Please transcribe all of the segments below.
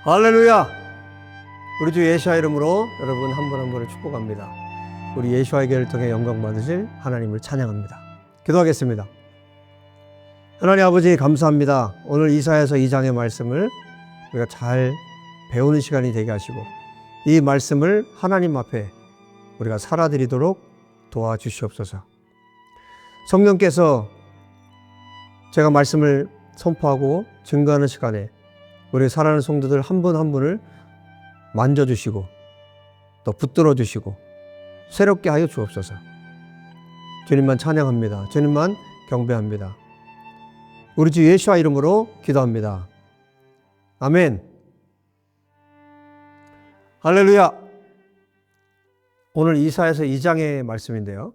할렐루야! 우리 주 예수와 이름으로 여러분 한 분 한 분을 축복합니다. 우리 예수와의 교회를 통해 영광 받으실 하나님을 찬양합니다. 기도하겠습니다. 하나님 아버지 감사합니다. 오늘 이사야서 2장의 말씀을 우리가 잘 배우는 시간이 되게 하시고 이 말씀을 하나님 앞에 우리가 살아드리도록 도와주시옵소서. 성령께서 제가 말씀을 선포하고 증거하는 시간에 우리 사랑하는 성도들 한 분 한 분을 만져주시고 또 붙들어 주시고 새롭게 하여 주옵소서. 주님만 찬양합니다. 주님만 경배합니다. 우리 주 예수와 이름으로 기도합니다. 아멘. 할렐루야. 오늘 이사야서 2장의 말씀인데요.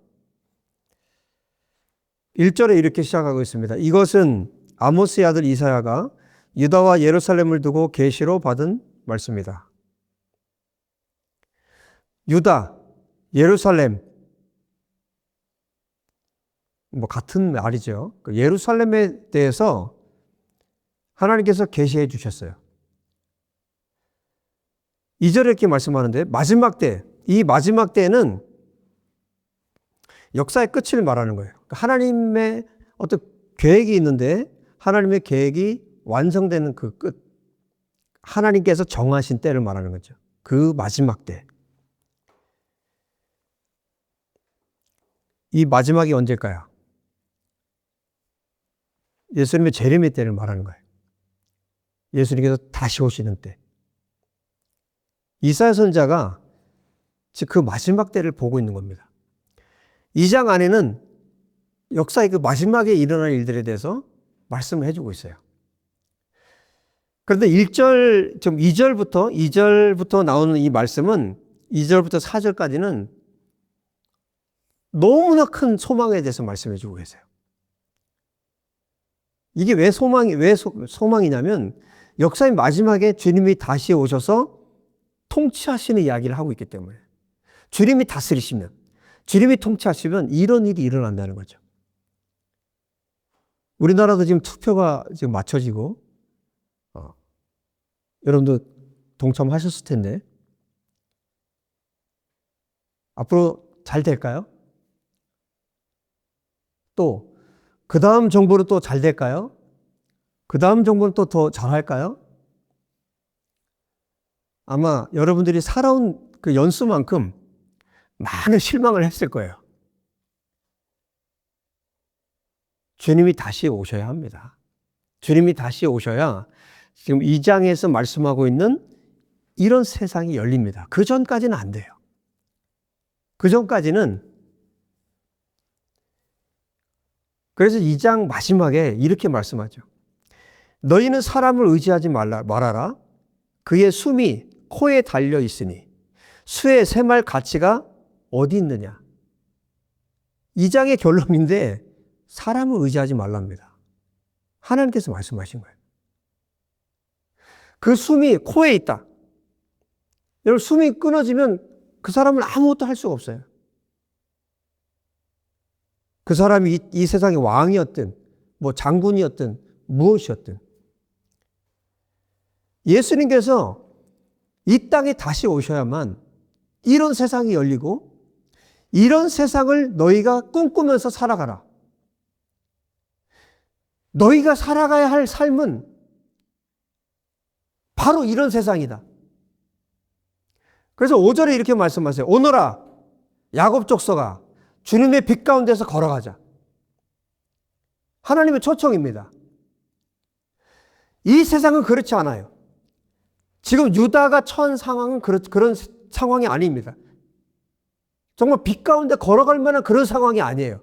1절에 이렇게 시작하고 있습니다. 이것은 아모스의 아들 이사야가 유다와 예루살렘을 두고 계시로 받은 말씀이다. 유다, 예루살렘, 같은 말이죠. 예루살렘에 대해서 하나님께서 계시해 주셨어요. 2절에 이렇게 말씀하는데 마지막 때, 이 마지막 때는 역사의 끝을 말하는 거예요. 하나님의 어떤 계획이 있는데 하나님의 계획이 완성되는 그 끝, 하나님께서 정하신 때를 말하는 거죠. 그 마지막 때. 이 마지막이 언제일까요? 예수님의 재림의 때를 말하는 거예요. 예수님께서 다시 오시는 때. 이사야 선지자가 즉 그 마지막 때를 보고 있는 겁니다. 2장 안에는 역사의 그 마지막에 일어날 일들에 대해서 말씀을 해주고 있어요. 그런데 2절부터 나오는 이 말씀은 2절부터 4절까지는 너무나 큰 소망에 대해서 말씀해 주고 계세요. 이게 왜 소망이냐면 역사의 마지막에 주님이 다시 오셔서 통치하시는 이야기를 하고 있기 때문에 주님이 다스리시면, 주님이 통치하시면 이런 일이 일어난다는 거죠. 우리나라도 지금 투표가 지금 맞춰지고 여러분도 동참하셨을 텐데 앞으로 잘 될까요? 또 그 다음 정부는 또 잘 될까요? 그 다음 정부는 또 더 잘할까요? 아마 여러분들이 살아온 그 연수만큼 많은 실망을 했을 거예요. 주님이 다시 오셔야 합니다. 주님이 다시 오셔야 지금 2장에서 말씀하고 있는 이런 세상이 열립니다. 그 전까지는 안 돼요. 그 전까지는. 그래서 2장 마지막에 이렇게 말씀하죠. 너희는 사람을 의지하지 말아라. 그의 숨이 코에 달려 있으니 수의 샘할 가치가 어디 있느냐. 2장의 결론인데 사람을 의지하지 말랍니다. 하나님께서 말씀하신 거예요. 그 숨이 코에 있다. 여러분, 숨이 끊어지면 그 사람은 아무것도 할 수가 없어요. 그 사람이 이 세상의 왕이었든 장군이었든 무엇이었든 예수님께서 이 땅에 다시 오셔야만 이런 세상이 열리고 이런 세상을 너희가 꿈꾸면서 살아가라. 너희가 살아가야 할 삶은 바로 이런 세상이다. 그래서 5절에 이렇게 말씀하세요. 오너라 야곱 족속아 주님의 빛 가운데서 걸어가자. 하나님의 초청입니다. 이 세상은 그렇지 않아요. 지금 유다가 처한 상황은 그런 상황이 아닙니다. 정말 빛 가운데 걸어갈 만한 그런 상황이 아니에요.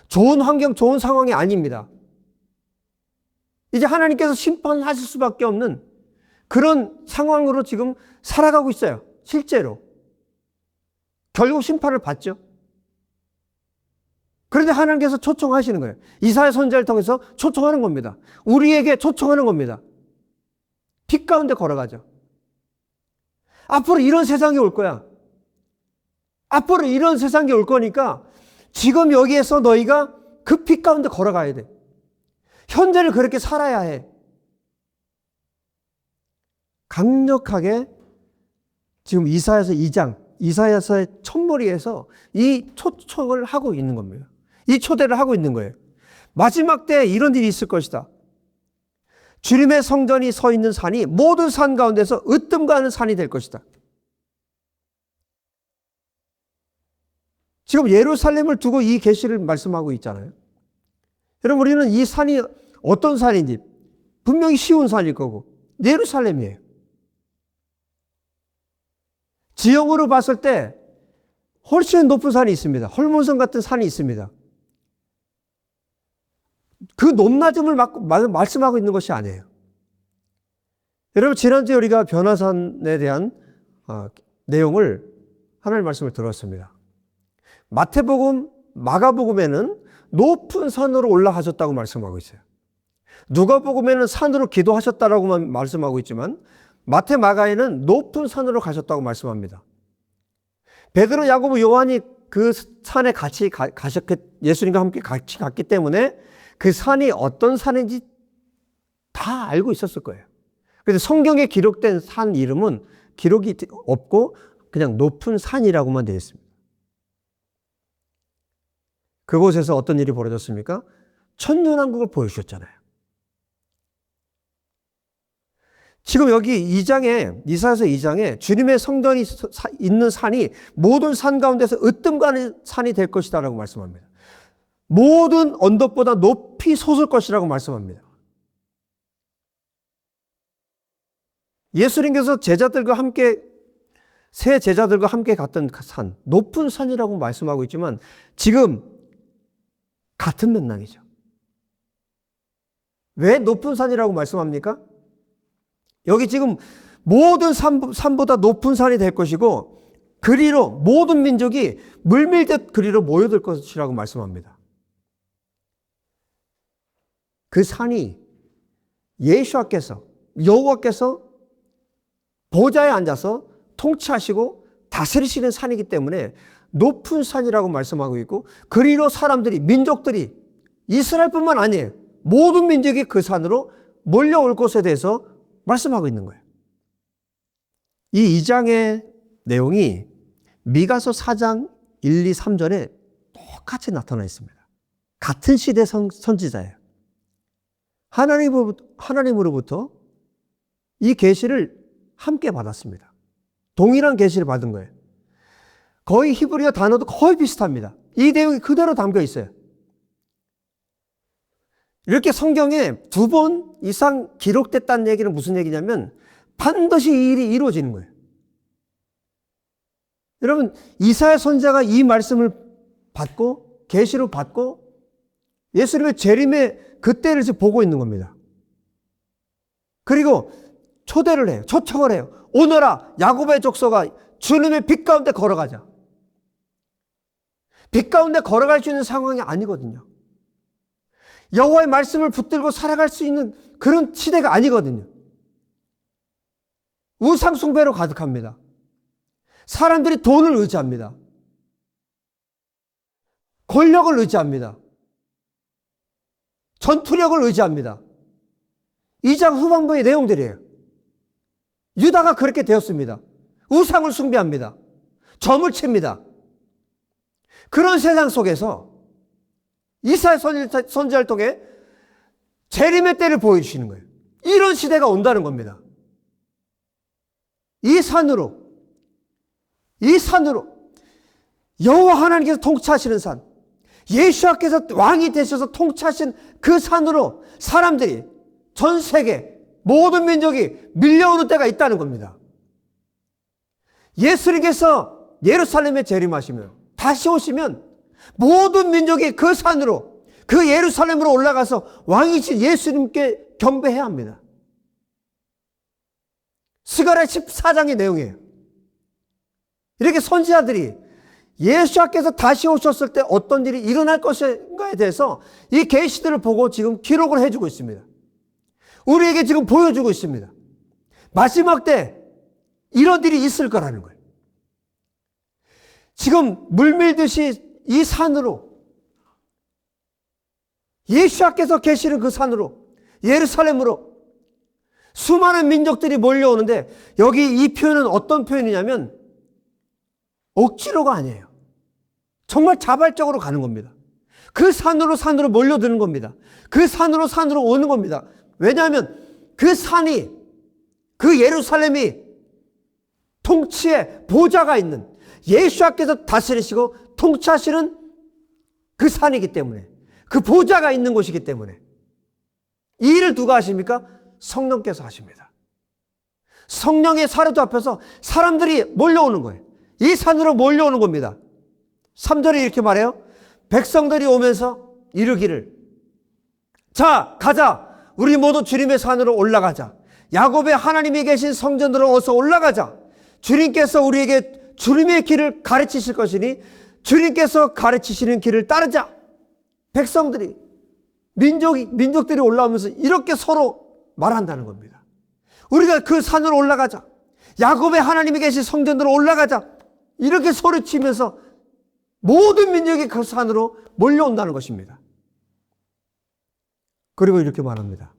좋은 환경, 좋은 상황이 아닙니다. 이제 하나님께서 심판하실 수밖에 없는 그런 상황으로 지금 살아가고 있어요. 실제로. 결국 심판을 받죠. 그런데 하나님께서 초청하시는 거예요. 이사야 선지자를 통해서 초청하는 겁니다. 우리에게 초청하는 겁니다. 빛 가운데 걸어가죠. 앞으로 이런 세상이 올 거야. 앞으로 이런 세상이 올 거니까 지금 여기에서 너희가 그 빛 가운데 걸어가야 돼. 현재를 그렇게 살아야 해. 강력하게 지금 이사야서 2장, 이사야서의 첫머리에서 이 초청을 하고 있는 겁니다. 이 초대를 하고 있는 거예요. 마지막 때에 이런 일이 있을 것이다. 주님의 성전이 서 있는 산이 모든 산 가운데서 으뜸가는 산이 될 것이다. 지금 예루살렘을 두고 이 계시를 말씀하고 있잖아요. 여러분, 우리는 이 산이 어떤 산인지 분명히 쉬운 산일 거고 예루살렘이에요. 지형으로 봤을 때 훨씬 높은 산이 있습니다. 헐몬성 같은 산이 있습니다. 그 높낮음을 말씀하고 있는 것이 아니에요. 여러분, 지난주에 우리가 변화산에 대한 내용을 하나님 말씀을 들었습니다. 마태복음, 마가복음에는 높은 산으로 올라가셨다고 말씀하고 있어요. 누가복음에는 산으로 기도하셨다라고만 말씀하고 있지만 마태, 마가에는 높은 산으로 가셨다고 말씀합니다. 베드로, 야고보, 요한이 그 산에 같이 예수님과 함께 같이 갔기 때문에 그 산이 어떤 산인지 다 알고 있었을 거예요. 그래서 성경에 기록된 산 이름은 기록이 없고 그냥 높은 산이라고만 되어 있습니다. 그곳에서 어떤 일이 벌어졌습니까? 천년왕국을 보여주셨잖아요. 지금 여기 2장에, 이사야서 2장에 주님의 성전이 있는 산이 모든 산 가운데서 으뜸가는 산이 될 것이다 라고 말씀합니다. 모든 언덕보다 높이 솟을 것이라고 말씀합니다. 예수님께서 제자들과 함께, 새 제자들과 함께 갔던 산, 높은 산이라고 말씀하고 있지만 지금 같은 맥락이죠. 왜 높은 산이라고 말씀합니까? 여기 지금 모든 산보다 높은 산이 될 것이고 그리로 모든 민족이 물밀듯 그리로 모여들 것이라고 말씀합니다. 그 산이 예수께서, 여호와께서 보좌에 앉아서 통치하시고 다스리시는 산이기 때문에 높은 산이라고 말씀하고 있고 그리로 사람들이, 민족들이, 이스라엘뿐만 아니에요. 모든 민족이 그 산으로 몰려올 것에 대해서 말씀하고 있는 거예요. 이 2장의 내용이 미가서 4장 1, 2, 3절에 똑같이 나타나 있습니다. 같은 시대 선지자예요. 하나님으로부터 이 계시를 함께 받았습니다. 동일한 계시를 받은 거예요. 거의 히브리어 단어도 거의 비슷합니다. 이 내용이 그대로 담겨 있어요. 이렇게 성경에 2번 이상 기록됐다는 얘기는 무슨 얘기냐면 반드시 이 일이 이루어지는 거예요. 여러분, 이사야 선지자가 이 말씀을 받고 계시로 받고 예수님의 재림의 그때를 보고 있는 겁니다. 그리고 초대를 해요. 초청을 해요. 오너라, 야곱의 족속아, 주님의 빛 가운데 걸어가자. 빛 가운데 걸어갈 수 있는 상황이 아니거든요. 여호와의 말씀을 붙들고 살아갈 수 있는 그런 시대가 아니거든요. 우상 숭배로 가득합니다. 사람들이 돈을 의지합니다. 권력을 의지합니다. 전투력을 의지합니다. 2장 후반부의 내용들이에요. 유다가 그렇게 되었습니다. 우상을 숭배합니다. 점을 칩니다. 그런 세상 속에서 이사야 선지자를 통해 재림의 때를 보여주시는 거예요. 이런 시대가 온다는 겁니다. 이 산으로 여호와 하나님께서 통치하시는 산, 예수께서 왕이 되셔서 통치하신 그 산으로 사람들이, 전 세계 모든 민족이 밀려오는 때가 있다는 겁니다. 예수님께서 예루살렘에 재림하시면, 다시 오시면 모든 민족이 그 산으로, 그 예루살렘으로 올라가서 왕이신 예수님께 경배해야 합니다. 스가랴 14장의 내용이에요. 이렇게 선지자들이 예수께서 다시 오셨을 때 어떤 일이 일어날 것인가에 대해서 이 계시들을 보고 지금 기록을 해주고 있습니다. 우리에게 지금 보여주고 있습니다. 마지막 때 이런 일이 있을 거라는 거예요. 지금 물밀듯이 이 산으로, 예수께서 계시는 그 산으로, 예루살렘으로 수많은 민족들이 몰려오는데 여기 이 표현은 어떤 표현이냐면 억지로가 아니에요. 정말 자발적으로 가는 겁니다. 그 산으로 몰려드는 겁니다. 그 산으로 오는 겁니다. 왜냐하면 그 산이, 그 예루살렘이 통치의 보좌가 있는, 예수님께서 다스리시고 통치하시는 그 산이기 때문에, 그 보좌가 있는 곳이기 때문에 이 일을 누가 하십니까? 성령께서 하십니다. 성령의 사로잡혀서 사람들이 몰려오는 거예요. 이 산으로 몰려오는 겁니다. 3절에 이렇게 말해요. 백성들이 오면서 이르기를, 자, 가자. 우리 모두 주님의 산으로 올라가자. 야곱의 하나님이 계신 성전으로 어서 올라가자. 주님께서 우리에게 주님의 길을 가르치실 것이니 주님께서 가르치시는 길을 따르자. 백성들이, 민족들이 올라오면서 이렇게 서로 말한다는 겁니다. 우리가 그 산으로 올라가자. 야곱의 하나님이 계신 성전으로 올라가자. 이렇게 소리치면서 모든 민족이 그 산으로 몰려온다는 것입니다. 그리고 이렇게 말합니다.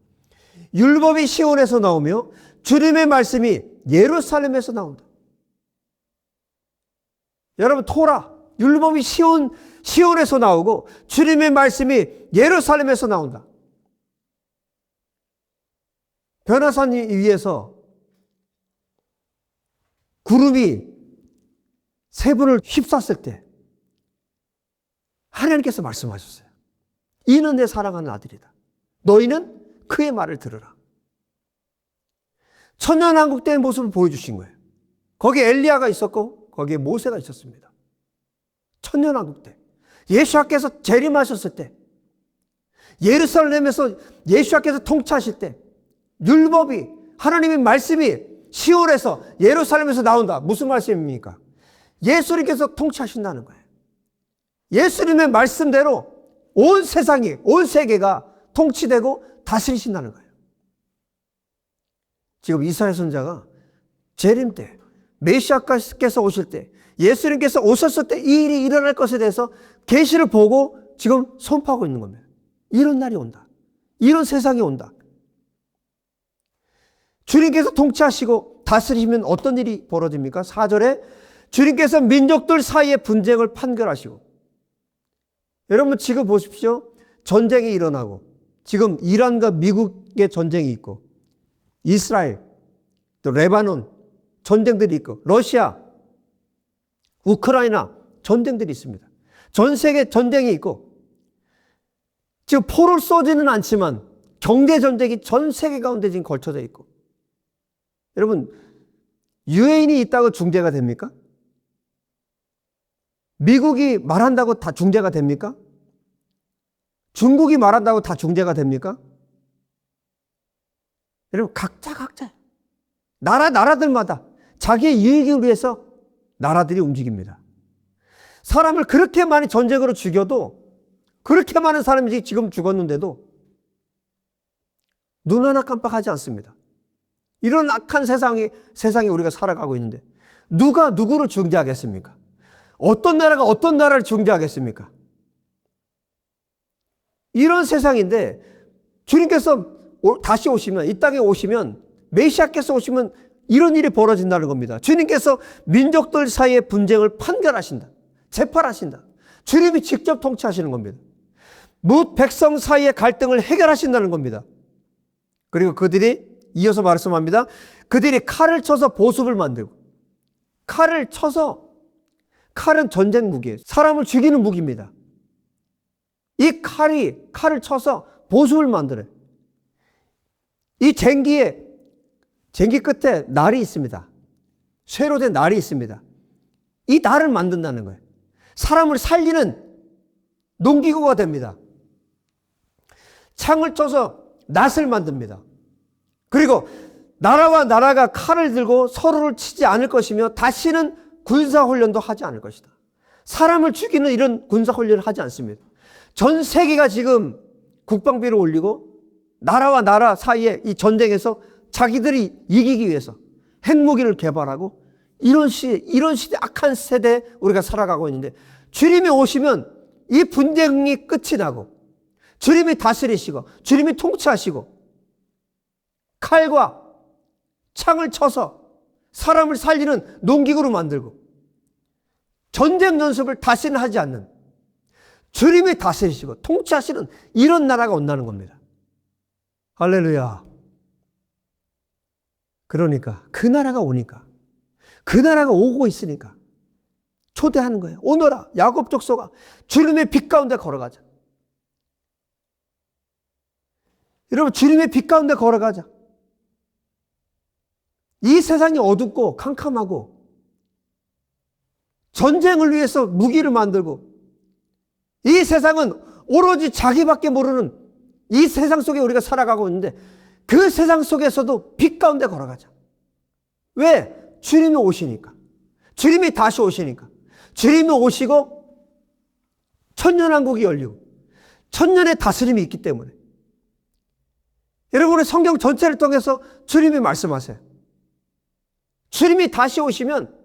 율법이 시온에서 나오며 주님의 말씀이 예루살렘에서 나온다. 여러분, 토라, 율법이 시온에서 나오고 주님의 말씀이 예루살렘에서 나온다. 변화산 위에서 구름이 세 분을 휩쌌을 때 하나님께서 말씀하셨어요. 이는 내 사랑하는 아들이다. 너희는 그의 말을 들으라. 천년왕국된 모습을 보여주신 거예요. 거기에 엘리야가 있었고 거기에 모세가 있었습니다. 천년왕국 때, 예수님께서 재림하셨을 때, 예루살렘에서 예수님께서 통치하실 때, 율법이, 하나님의 말씀이 시온에서 예루살렘에서 나온다. 무슨 말씀입니까? 예수님께서 통치하신다는 거예요. 예수님의 말씀대로 온 세상이, 온 세계가 통치되고 다스리신다는 거예요. 지금 이사야 선지자가 재림 때, 메시아께서 오실 때, 예수님께서 오셨을 때 이 일이 일어날 것에 대해서 계시를 보고 지금 선포하고 있는 겁니다. 이런 날이 온다. 이런 세상이 온다. 주님께서 통치하시고 다스리시면 어떤 일이 벌어집니까? 4절에 주님께서 민족들 사이의 분쟁을 판결하시고, 여러분 지금 보십시오. 전쟁이 일어나고 지금 이란과 미국의 전쟁이 있고 이스라엘, 또 레바논 전쟁들이 있고 러시아, 우크라이나 전쟁들이 있습니다. 전 세계 전쟁이 있고 지금 포를 쏘지는 않지만 경제 전쟁이 전 세계 가운데 지금 걸쳐져 있고, 여러분 유엔이 있다고 중재가 됩니까? 미국이 말한다고 다 중재가 됩니까? 중국이 말한다고 다 중재가 됩니까? 여러분 각자 나라들마다 자기의 이익을 위해서 나라들이 움직입니다. 사람을 그렇게 많이 전쟁으로 죽여도, 그렇게 많은 사람이 지금 죽었는데도 눈 하나 깜빡하지 않습니다. 이런 악한 세상에 우리가 살아가고 있는데 누가 누구를 중재하겠습니까? 어떤 나라가 어떤 나라를 중재하겠습니까? 이런 세상인데 주님께서 다시 오시면, 이 땅에 오시면, 메시아께서 오시면 이런 일이 벌어진다는 겁니다. 주님께서 민족들 사이의 분쟁을 판결하신다. 재판하신다. 주님이 직접 통치하시는 겁니다. 뭇 백성 사이의 갈등을 해결하신다는 겁니다. 그리고 그들이 이어서 말씀합니다. 그들이 칼을 쳐서 보습을 만들고, 칼은 전쟁 무기예요. 사람을 죽이는 무기입니다. 이 칼을 쳐서 보습을 만들어요. 이 쟁기 끝에 날이 있습니다. 쇠로 된 날이 있습니다. 이 날을 만든다는 거예요. 사람을 살리는 농기구가 됩니다. 창을 쳐서 낫을 만듭니다. 그리고 나라와 나라가 칼을 들고 서로를 치지 않을 것이며 다시는 군사훈련도 하지 않을 것이다. 사람을 죽이는 이런 군사훈련을 하지 않습니다. 전 세계가 지금 국방비를 올리고 나라와 나라 사이에 이 전쟁에서 자기들이 이기기 위해서 핵무기를 개발하고, 이런 시대, 악한 세대에 우리가 살아가고 있는데, 주님이 오시면 이 분쟁이 끝이 나고 주님이 다스리시고 주님이 통치하시고 칼과 창을 쳐서 사람을 살리는 농기구로 만들고 전쟁 연습을 다시는 하지 않는 주님이 다스리시고 통치하시는 이런 나라가 온다는 겁니다. 할렐루야. 그러니까 그 나라가 오니까, 그 나라가 오고 있으니까 초대하는 거예요. 오너라 야곱 족속아, 주님의 빛 가운데 걸어가자. 여러분, 주님의 빛 가운데 걸어가자. 이 세상이 어둡고 캄캄하고 전쟁을 위해서 무기를 만들고 이 세상은 오로지 자기밖에 모르는 이 세상 속에 우리가 살아가고 있는데 그 세상 속에서도 빛 가운데 걸어가자. 왜? 주님이 오시니까. 주님이 다시 오시니까. 주님이 오시고 천년왕국이 열리고 천년의 다스림이 있기 때문에. 여러분의 성경 전체를 통해서 주님이 말씀하세요. 주님이 다시 오시면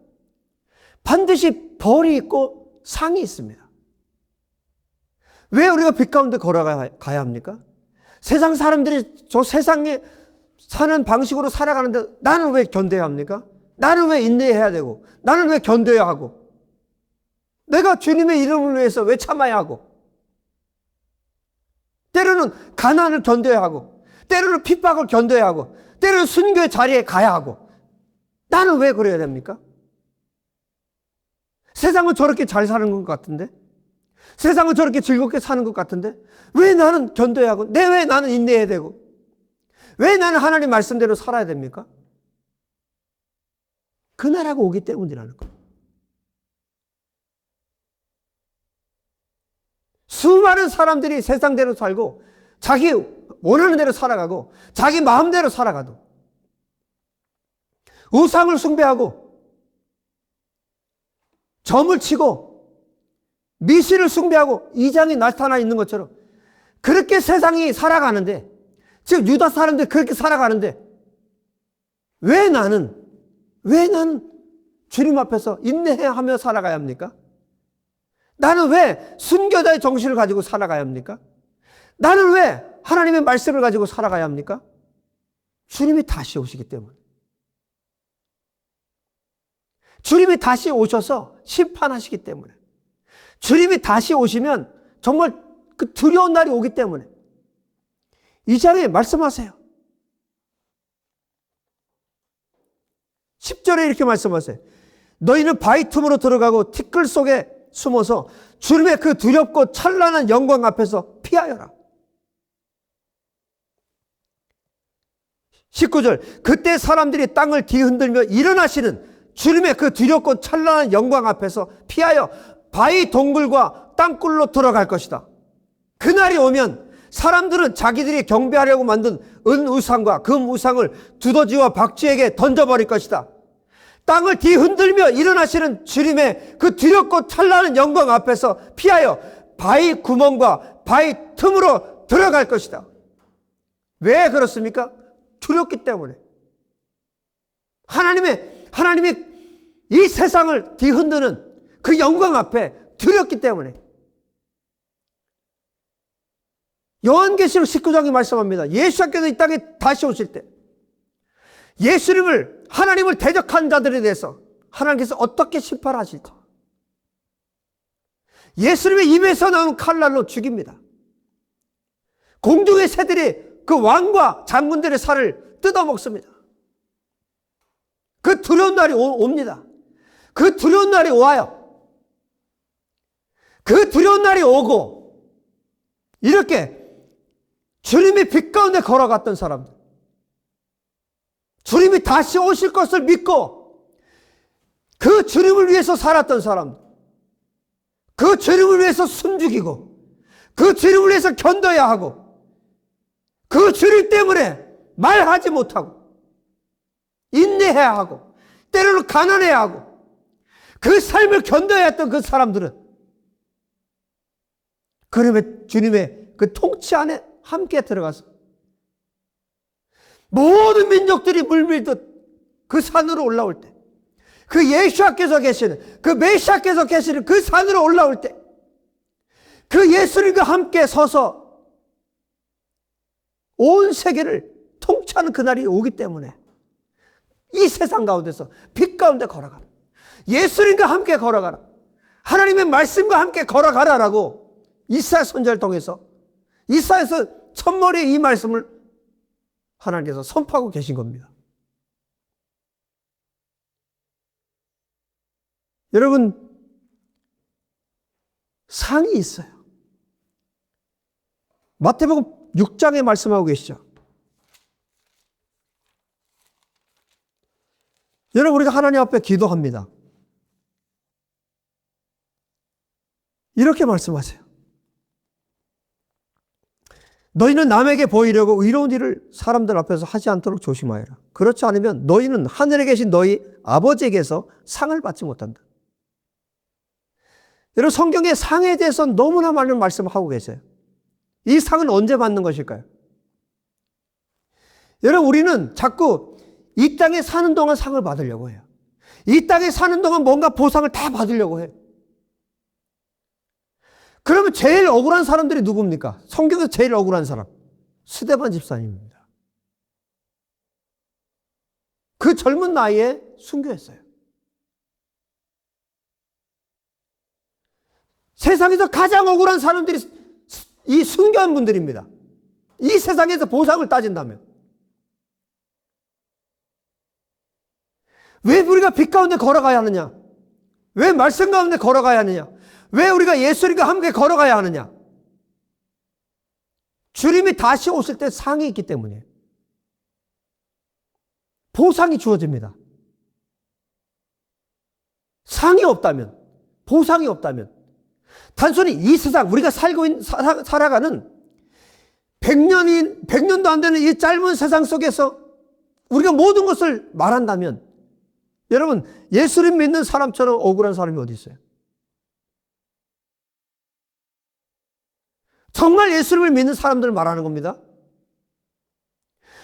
반드시 벌이 있고 상이 있습니다. 왜 우리가 빛 가운데 걸어가야 합니까? 세상 사람들이 저 세상에 사는 방식으로 살아가는데 나는 왜 견뎌야 합니까? 나는 왜 인내해야 되고, 나는 왜 견뎌야 하고, 내가 주님의 이름을 위해서 왜 참아야 하고, 때로는 가난을 견뎌야 하고, 때로는 핍박을 견뎌야 하고, 때로는 순교의 자리에 가야 하고, 나는 왜 그래야 됩니까? 세상은 저렇게 잘 사는 것 같은데, 세상은 저렇게 즐겁게 사는 것 같은데, 왜 나는 견뎌야 하고, 왜 나는 인내해야 되고, 왜 나는 하나님 말씀대로 살아야 됩니까? 그 나라가 오기 때문이라는 거예요. 수많은 사람들이 세상대로 살고 자기 원하는 대로 살아가고 자기 마음대로 살아가도 우상을 숭배하고 점을 치고 미신을 숭배하고 이장이 나타나 있는 것처럼 그렇게 세상이 살아가는데, 즉 유다 사람들이 그렇게 살아가는데 왜 나는 주님 앞에서 인내하며 살아가야 합니까? 나는 왜 순교자의 정신을 가지고 살아가야 합니까? 나는 왜 하나님의 말씀을 가지고 살아가야 합니까? 주님이 다시 오시기 때문에. 주님이 다시 오셔서 심판하시기 때문에. 주님이 다시 오시면 정말 그 두려운 날이 오기 때문에. 이 장에 말씀하세요. 10절에 이렇게 말씀하세요. 너희는 바위 틈으로 들어가고 티끌 속에 숨어서 주님의 그 두렵고 찬란한 영광 앞에서 피하여라. 19절, 그때 사람들이 땅을 뒤흔들며 일어나시는 주님의 그 두렵고 찬란한 영광 앞에서 피하여 바위 동굴과 땅굴로 들어갈 것이다. 그날이 오면 사람들은 자기들이 경배하려고 만든 은우상과 금우상을 두더지와 박쥐에게 던져버릴 것이다. 땅을 뒤흔들며 일어나시는 주님의 그 두렵고 찬란한 영광 앞에서 피하여 바위 구멍과 바위 틈으로 들어갈 것이다. 왜 그렇습니까? 두렵기 때문에. 하나님이 이 세상을 뒤흔드는 그 영광 앞에 두렵기 때문에. 요한계시록 19장이 말씀합니다. 예수께서 이 땅에 다시 오실 때 예수님을, 하나님을 대적한 자들에 대해서 하나님께서 어떻게 심판하실까? 예수님의 입에서 나오는 칼날로 죽입니다. 공중의 새들이 그 왕과 장군들의 살을 뜯어먹습니다. 그 두려운 날이 옵니다. 그 두려운 날이 와요. 그 두려운 날이 오고 이렇게 주님의 빛 가운데 걸어갔던 사람들, 주님이 다시 오실 것을 믿고 그 주님을 위해서 살았던 사람들, 그 주님을 위해서 숨죽이고 그 주님을 위해서 견뎌야 하고 그 주님 때문에 말하지 못하고 인내해야 하고 때로는 가난해야 하고 그 삶을 견뎌야 했던 그 사람들은 그러면 주님의 그 통치 안에 함께 들어가서 모든 민족들이 물밀듯 그 산으로 올라올 때, 그 예수께서 계시는, 그 메시아께서 계시는 그 산으로 올라올 때, 그 예수님과 함께 서서 온 세계를 통치하는 그날이 오기 때문에 이 세상 가운데서 빛 가운데 걸어가라. 예수님과 함께 걸어가라. 하나님의 말씀과 함께 걸어가라라고 이사야 선지자를 통해서 이사야서 첫머리에 이 말씀을 하나님께서 선포하고 계신 겁니다. 여러분, 상이 있어요. 마태복음 6장에 말씀하고 계시죠. 여러분, 우리가 하나님 앞에 기도합니다. 이렇게 말씀하세요. 너희는 남에게 보이려고 의로운 일을 사람들 앞에서 하지 않도록 조심하여라. 그렇지 않으면 너희는 하늘에 계신 너희 아버지에게서 상을 받지 못한다. 여러분, 성경의 상에 대해서 너무나 많은 말씀을 하고 계세요. 이 상은 언제 받는 것일까요? 여러분, 우리는 자꾸 이 땅에 사는 동안 상을 받으려고 해요. 이 땅에 사는 동안 뭔가 보상을 다 받으려고 해요. 그러면 제일 억울한 사람들이 누굽니까? 성경에서 제일 억울한 사람, 스데반 집사님입니다. 그 젊은 나이에 순교했어요. 세상에서 가장 억울한 사람들이 이 순교한 분들입니다. 이 세상에서 보상을 따진다면. 왜 우리가 빛 가운데 걸어가야 하느냐? 왜 말씀 가운데 걸어가야 하느냐? 왜 우리가 예수님과 함께 걸어가야 하느냐? 주님이 다시 오실 때 상이 있기 때문이에요. 보상이 주어집니다. 상이 없다면, 보상이 없다면, 단순히 이 세상, 우리가 살아가는 100년도 안 되는 이 짧은 세상 속에서 우리가 모든 것을 말한다면, 여러분, 예수님 믿는 사람처럼 억울한 사람이 어디 있어요? 정말 예수님을 믿는 사람들을 말하는 겁니다.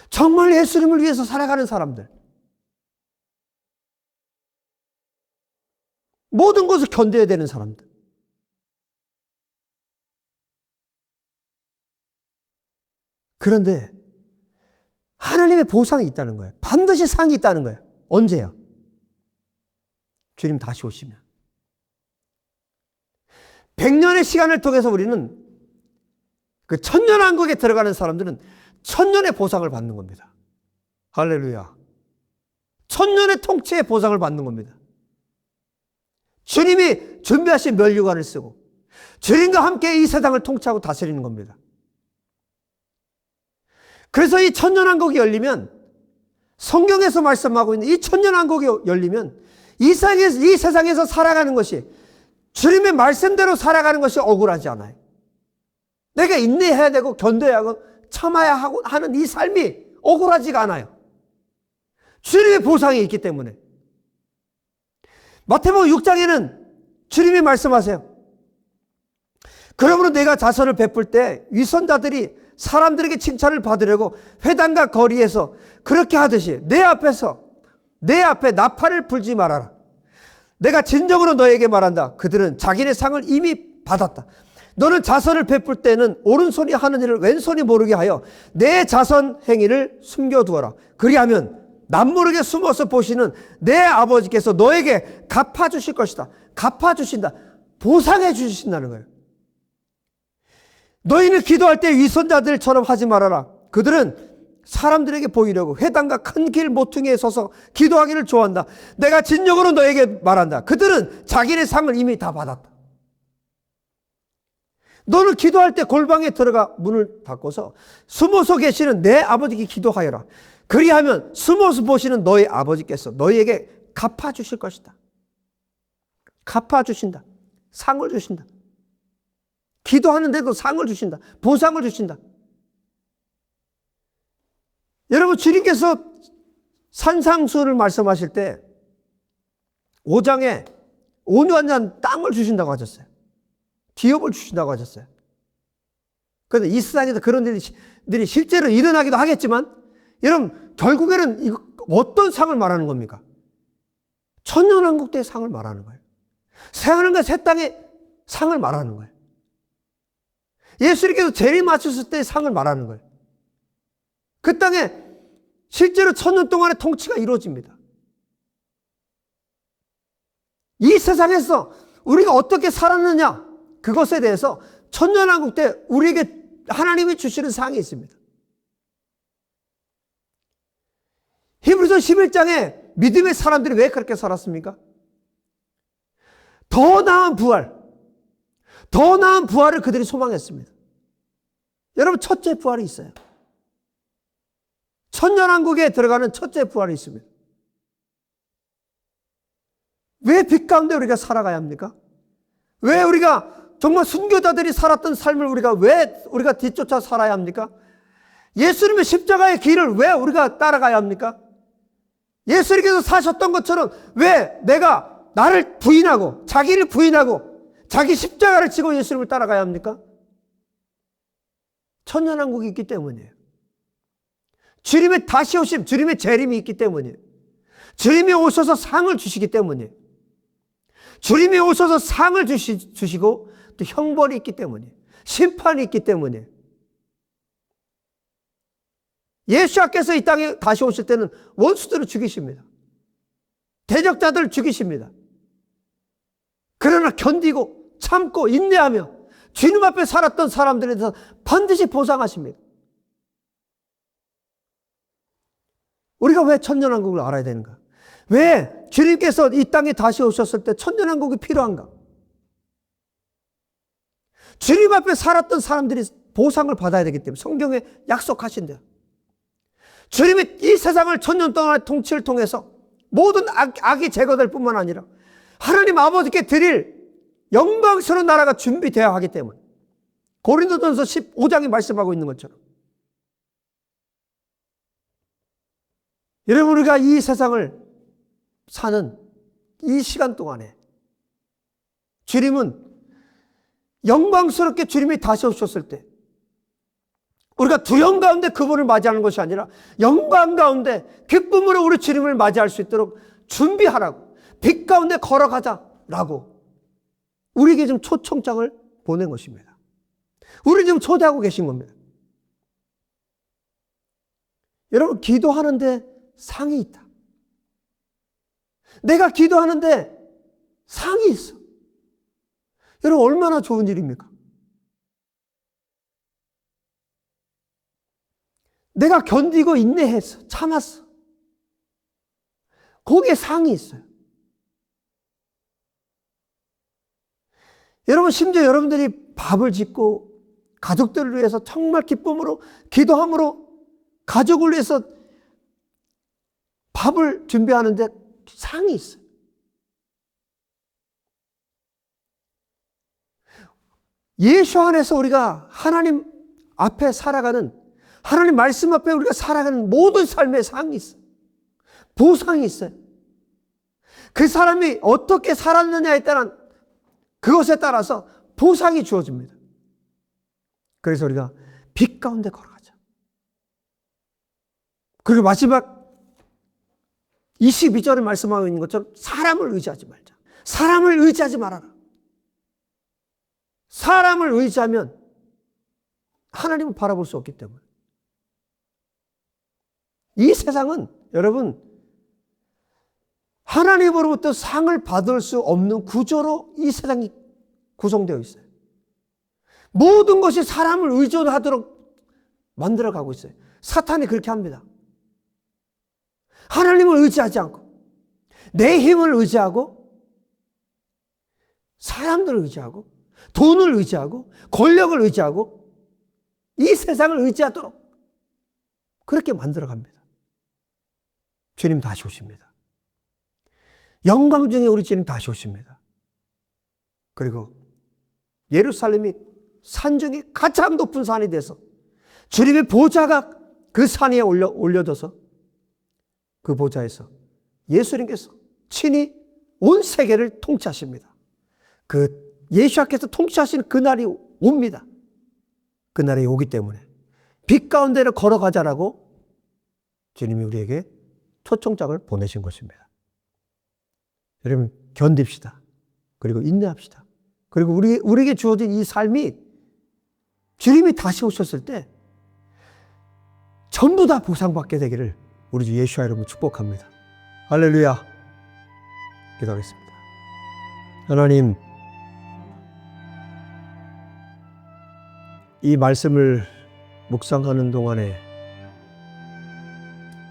정말 예수님을 위해서 살아가는 사람들. 모든 것을 견뎌야 되는 사람들. 그런데 하나님의 보상이 있다는 거예요. 반드시 상이 있다는 거예요. 언제요? 주님 다시 오시면. 100년의 시간을 통해서 우리는 그 천년왕국에 들어가는 사람들은 천년의 보상을 받는 겁니다. 할렐루야. 천년의 통치의 보상을 받는 겁니다. 주님이 준비하신 멸류관을 쓰고 주님과 함께 이 세상을 통치하고 다스리는 겁니다. 그래서 이 천년왕국이 열리면, 성경에서 말씀하고 있는 이 천년왕국이 열리면 이 세상에서 살아가는 것이, 주님의 말씀대로 살아가는 것이 억울하지 않아요. 내가 인내해야 되고 견뎌야 하고 참아야 하고 하는 이 삶이 억울하지가 않아요. 주님의 보상이 있기 때문에. 마태복음 6장에는 주님이 말씀하세요. 그러므로 내가 자선을 베풀 때 위선자들이 사람들에게 칭찬을 받으려고 회당과 거리에서 그렇게 하듯이 내 앞에 나팔을 불지 말아라. 내가 진정으로 너에게 말한다. 그들은 자기네 상을 이미 받았다. 너는 자선을 베풀 때는 오른손이 하는 일을 왼손이 모르게 하여 내 자선 행위를 숨겨두어라. 그리하면 남모르게 숨어서 보시는 내 아버지께서 너에게 갚아주실 것이다. 갚아주신다. 보상해 주신다는 거예요. 너희는 기도할 때 위선자들처럼 하지 말아라. 그들은 사람들에게 보이려고 회당과 큰 길 모퉁이에 서서 기도하기를 좋아한다. 내가 진정으로 너에게 말한다. 그들은 자기네 상을 이미 다 받았다. 너는 기도할 때 골방에 들어가 문을 닫고서 숨어서 계시는 내 아버지께 기도하여라. 그리하면 숨어서 보시는 너희 아버지께서 너희에게 갚아주실 것이다. 갚아주신다. 상을 주신다. 기도하는데도 상을 주신다. 보상을 주신다. 여러분, 주님께서 산상수를 말씀하실 때 5장에 온유한 땅을 주신다고 하셨어요. 기업을 주신다고 하셨어요. 그런데 이 세상에서 그런 일이 실제로 일어나기도 하겠지만, 여러분, 결국에는 이거 어떤 상을 말하는 겁니까? 천년왕국 때의 상을 말하는 거예요. 새하늘과 새 땅의 상을 말하는 거예요. 예수님께서 재림 맞추실 때의 상을 말하는 거예요. 그 땅에 실제로 천년 동안의 통치가 이루어집니다. 이 세상에서 우리가 어떻게 살았느냐, 그것에 대해서 천년왕국 때 우리에게 하나님이 주시는 상이 있습니다. 히브리서 11장에 믿음의 사람들이 왜 그렇게 살았습니까? 더 나은 부활을 그들이 소망했습니다. 여러분, 첫째 부활이 있어요. 천년왕국에 들어가는 첫째 부활이 있습니다. 왜 빛 가운데 우리가 살아가야 합니까? 왜 우리가 정말 순교자들이 살았던 삶을 왜 우리가 뒤쫓아 살아야 합니까? 예수님의 십자가의 길을 왜 우리가 따라가야 합니까? 예수님께서 사셨던 것처럼 왜 내가 나를 부인하고 자기를 부인하고 자기 십자가를 지고 예수님을 따라가야 합니까? 천년왕국이 있기 때문이에요. 주님의 다시 오심, 주님의 재림이 있기 때문이에요. 주님이 오셔서 상을 주시기 때문이에요. 주님이 오셔서 상을 주시고 또 형벌이 있기 때문이에요. 심판이 있기 때문이에요. 예수께서 이 땅에 다시 오실 때는 원수들을 죽이십니다. 대적자들을 죽이십니다. 그러나 견디고 참고 인내하며 주님 앞에 살았던 사람들에 대해서 반드시 보상하십니다. 우리가 왜 천년왕국을 알아야 되는가? 왜 주님께서 이 땅에 다시 오셨을 때 천년왕국이 필요한가? 주님 앞에 살았던 사람들이 보상을 받아야 되기 때문에 성경에 약속하신대요. 주님이 이 세상을 천년 동안의 통치를 통해서 모든 악이 제거될 뿐만 아니라 하나님 아버지께 드릴 영광스러운 나라가 준비되어야 하기 때문에 고린도전서 15장이 말씀하고 있는 것처럼 여러분, 우리가 이 세상을 사는 이 시간 동안에 주님은 영광스럽게 주님이 다시 오셨을 때 우리가 두려움 가운데 그분을 맞이하는 것이 아니라 영광 가운데 기쁨으로 우리 주님을 맞이할 수 있도록 준비하라고, 빛 가운데 걸어가자라고 우리에게 지금 초청장을 보낸 것입니다. 우리 지금 초대하고 계신 겁니다. 여러분, 기도하는데 상이 있다. 내가 기도하는데 상이 있어. 여러분, 얼마나 좋은 일입니까? 내가 견디고 인내했어. 참았어. 거기에 상이 있어요. 여러분, 심지어 여러분들이 밥을 짓고 가족들을 위해서 정말 기쁨으로 기도함으로 가족을 위해서 밥을 준비하는데 상이 있어요. 예수 안에서 우리가 하나님 앞에 살아가는, 하나님 말씀 앞에 우리가 살아가는 모든 삶의 상이 있어요. 보상이 있어요. 그 사람이 어떻게 살았느냐에 따른 그것에 따라서 보상이 주어집니다. 그래서 우리가 빛 가운데 걸어가자. 그리고 마지막 22절에 말씀하고 있는 것처럼 사람을 의지하지 말자. 사람을 의지하지 말아라. 사람을 의지하면 하나님을 바라볼 수 없기 때문에. 이 세상은 여러분 하나님으로부터 상을 받을 수 없는 구조로 이 세상이 구성되어 있어요. 모든 것이 사람을 의존하도록 만들어가고 있어요. 사탄이 그렇게 합니다. 하나님을 의지하지 않고 내 힘을 의지하고 사람들을 의지하고 돈을 의지하고 권력을 의지하고 이 세상을 의지하도록 그렇게 만들어갑니다. 주님 다시 오십니다. 영광 중에 우리 주님 다시 오십니다. 그리고 예루살렘이 산 중에 가장 높은 산이 돼서 주님의 보좌가 그 산 위에 올려져서 그 보좌에서 예수님께서 친히 온 세계를 통치하십니다. 그 예수께서 통치하시는 그날이 옵니다. 그날이 오기 때문에 빛 가운데를 걸어가자라고 주님이 우리에게 초청장을 보내신 것입니다. 여러분, 견딥시다. 그리고 인내합시다. 그리고 우리에게 주어진 이 삶이 주님이 다시 오셨을 때 전부 다 보상받게 되기를 우리 주 예수와 이름으로 축복합니다. 할렐루야. 기도하겠습니다. 하나님, 이 말씀을 묵상하는 동안에,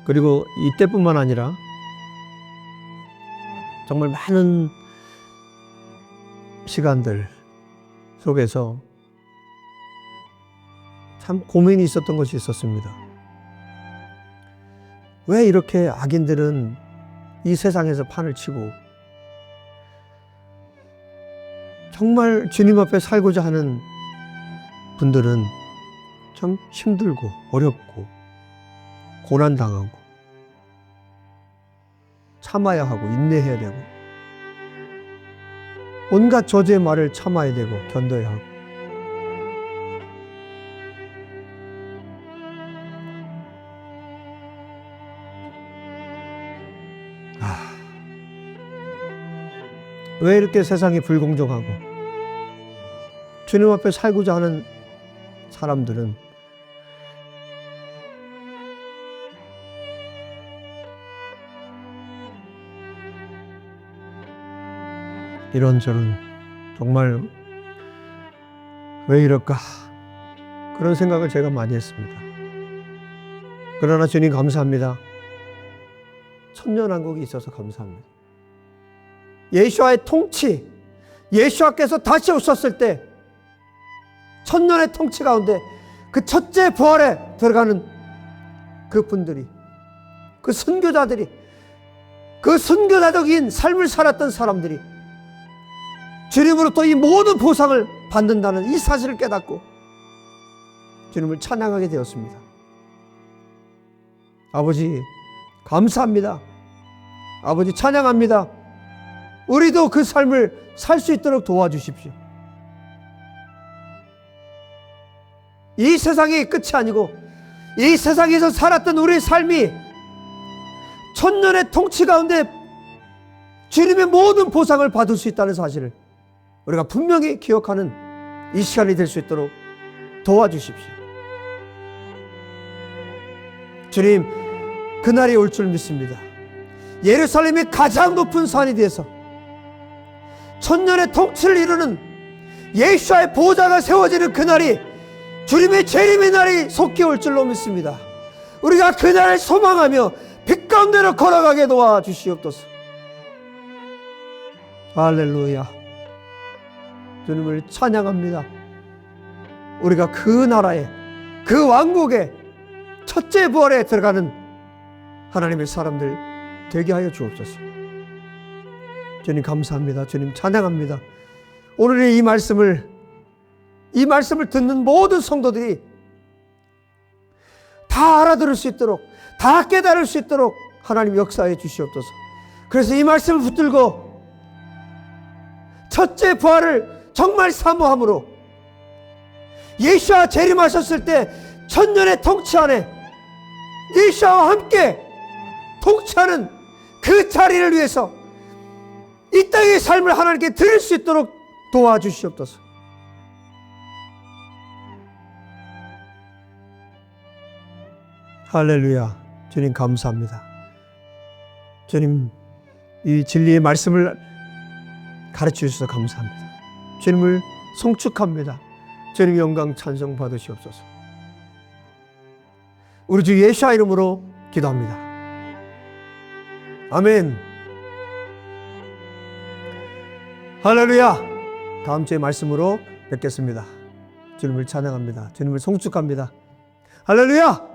그리고 이때뿐만 아니라 정말 많은 시간들 속에서 참 고민이 있었던 것이 있었습니다. 왜 이렇게 악인들은 이 세상에서 판을 치고 정말 주님 앞에 살고자 하는 분들은 참 힘들고 어렵고 고난당하고 참아야 하고 인내해야 되고 온갖 저주의 말을 참아야 되고 견뎌야 하고 왜 이렇게 세상이 불공정하고 주님 앞에 살고자 하는 사람들은 이런저런 정말 왜 이럴까 그런 생각을 제가 많이 했습니다. 그러나 주님 감사합니다. 천년왕국이 있어서 감사합니다. 예수와의 통치, 예수와께서 다시 오셨을 때 천년의 통치 가운데 그 첫째 부활에 들어가는 그 분들이, 그 선교자들이, 그 선교자적인 삶을 살았던 사람들이 주님으로부터 이 모든 보상을 받는다는 이 사실을 깨닫고 주님을 찬양하게 되었습니다. 아버지 감사합니다. 아버지 찬양합니다. 우리도 그 삶을 살 수 있도록 도와주십시오. 이 세상이 끝이 아니고 이 세상에서 살았던 우리의 삶이 천년의 통치 가운데 주님의 모든 보상을 받을 수 있다는 사실을 우리가 분명히 기억하는 이 시간이 될 수 있도록 도와주십시오. 주님, 그날이 올 줄 믿습니다. 예루살렘이 가장 높은 산이 되어서 천년의 통치를 이루는 예수와의 보좌가 세워지는 그날이 주님의 재림의 날이 속히 올 줄로 믿습니다. 우리가 그날을 소망하며 빛 가운데로 걸어가게 도와주시옵소서. 할렐루야. 주님을 찬양합니다. 우리가 그 나라에, 그 왕국에 첫째 부활에 들어가는 하나님의 사람들 되게 하여 주옵소서. 주님 감사합니다. 주님 찬양합니다. 오늘의 이 말씀을 듣는 모든 성도들이 다 알아들을 수 있도록, 다 깨달을 수 있도록 하나님 역사해 주시옵소서. 그래서 이 말씀을 붙들고 첫째 부활을 정말 사모함으로 예수와 재림하셨을 때 천년의 통치 안에 예수와 함께 통치하는 그 자리를 위해서 이 땅의 삶을 하나님께 드릴 수 있도록 도와주시옵소서. 할렐루야. 주님 감사합니다. 주님 이 진리의 말씀을 가르쳐 주셔서 감사합니다. 주님을 송축합니다. 주님 영광 찬송 받으시옵소서. 우리 주 예수와 이름으로 기도합니다. 아멘. 할렐루야. 다음 주의 말씀으로 뵙겠습니다. 주님을 찬양합니다. 주님을 송축합니다. 할렐루야.